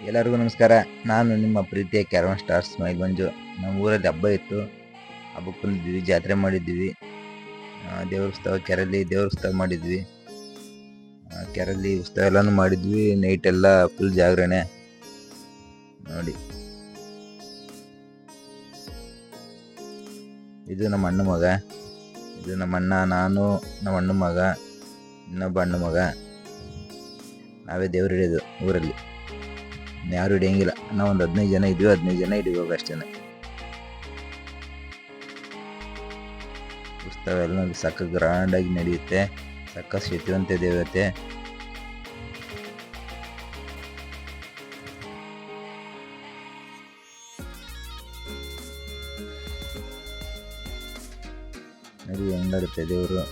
ಎಲ್ಲರಿಗೂ ನಮಸ್ಕಾರ. ನಾನು ನಿಮ್ಮ ಪ್ರೀತಿಯ ಕ್ಯಾರವನ್ ಸ್ಟಾರ್ ಸ್ಮೈಲ್ ಮಂಜು. ನಮ್ಮ ಊರಲ್ಲಿ ಹಬ್ಬ ಇತ್ತು. ಹಬ್ಬಕ್ಕೆ ಬಂದಿದ್ವಿ, ಜಾತ್ರೆ ಮಾಡಿದ್ವಿ. ದೇವ್ರ ಉತ್ಸವ, ಕೆರೆಯಲ್ಲಿ ದೇವ್ರ ಉತ್ಸವ ಮಾಡಿದ್ವಿ. ಕೆರೆಯಲ್ಲಿ ಉತ್ಸವ ಎಲ್ಲಾನು ಮಾಡಿದ್ವಿ. ನೈಟ್ ಎಲ್ಲ ಫುಲ್ ಜಾಗರಣೆ ನೋಡಿ. ಇದು ನಮ್ಮ ಅಣ್ಣ ಮಗ, ಇದು ನಮ್ಮ ಅಣ್ಣ, ನಾನು, ನಮ್ಮ ಅಣ್ಣ ಮಗ, ಇನ್ನೊಬ್ಬ ಅಣ್ಣ ಮಗ. ನಾವೇ ದೇವ್ರು ಹಿಡಿಯೋದು ಊರಲ್ಲಿ. ಯಾರು ಹಿಡಿಯಂಗಿಲ್ಲ. ನಾವು ಒಂದು 15 ಜನ ಇದ್ವಿ, 15 ಜನ ಹಿಡಿಯುವಾಗ ಅಷ್ಟೇ. ಉತ್ಸವ ಎಲ್ಲ ಸಕ್ಕ ಗ್ರ್ಯಾಂಡಾಗಿ ನಡೆಯುತ್ತೆ. ಸಕ್ಕ ಶಕ್ತಿವಂತ ದೇವತೆ. ನೋಡಿ ಹೆಂಗಾಡುತ್ತೆ ದೇವರು.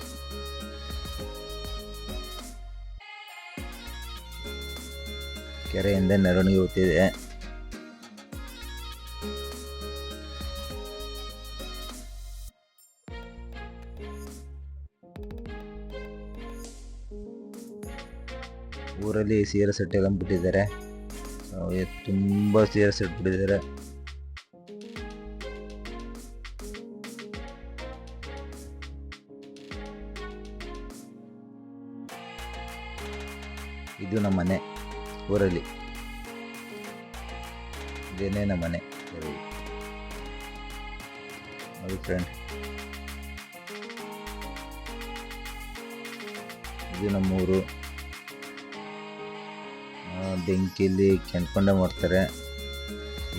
ಕೆರೆಯಿಂದ ಮೆರವಣಿಗೆ ಹೋಗ್ತಿದೆ. ಊರಲ್ಲಿ ಸೀರೆ ಸೆಟ್ ಎಲ್ಲ ಬಿಟ್ಟಿದ್ದಾರೆ. ತುಂಬಾ ಸೀರೆ ಸೆಟ್ ಬಿಟ್ಟಿದ್ದಾರೆ. ಇದು ನಮ್ಮ ಮನೆ ಊರಲ್ಲಿ. ಇದೇನೇ ನಮ್ಮ ಮನೆ ನೋಡಿ ಫ್ರೆಂಡ್. ಇದು ನಮ್ಮೂರು. ಬೆಂಕಿಲಿ ಕೆಂಡ್ಕೊಂಡ ಮಾಡ್ತಾರೆ.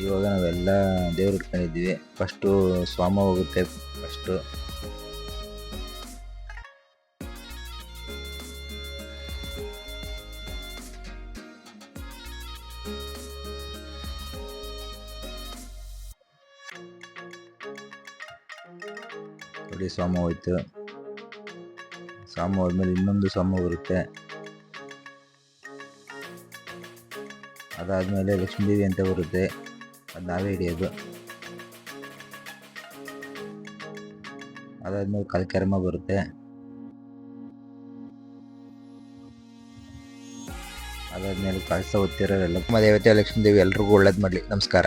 ಇವಾಗ ನಾವೆಲ್ಲ ದೇವ್ರು ಇಟ್ಕೊಂಡಿದ್ವಿ. ಫಸ್ಟು ಸ್ವಾಮ ಹೋಗುತ್ತೆ. ಫಸ್ಟು ನೋಡಿ ಸ್ವಾಮ ಹೋಯ್ತು. ಸ್ವಾಮ ಹೋದ್ಮೇಲೆ ಇನ್ನೊಂದು ಸ್ವಾಮ ಬರುತ್ತೆ. ಅದಾದ್ಮೇಲೆ ಲಕ್ಷ್ಮೀದೇವಿ ಅಂತ ಬರುತ್ತೆ. ಅದು ನಾವೇ ಹಿಡಿಯೋದು. ಅದಾದ್ಮೇಲೆ ಕಲ್ಕೆರಮ್ಮ ಬರುತ್ತೆ. ಅದಾದ್ಮೇಲೆ ಕಳಸ ಹೊತ್ತಿರೋರೆಲ್ಲ ದೇವತೆ ಲಕ್ಷ್ಮೀದೇವಿ ಎಲ್ರಿಗೂ ಒಳ್ಳೇದು ಮಾಡಲಿ. ನಮಸ್ಕಾರ.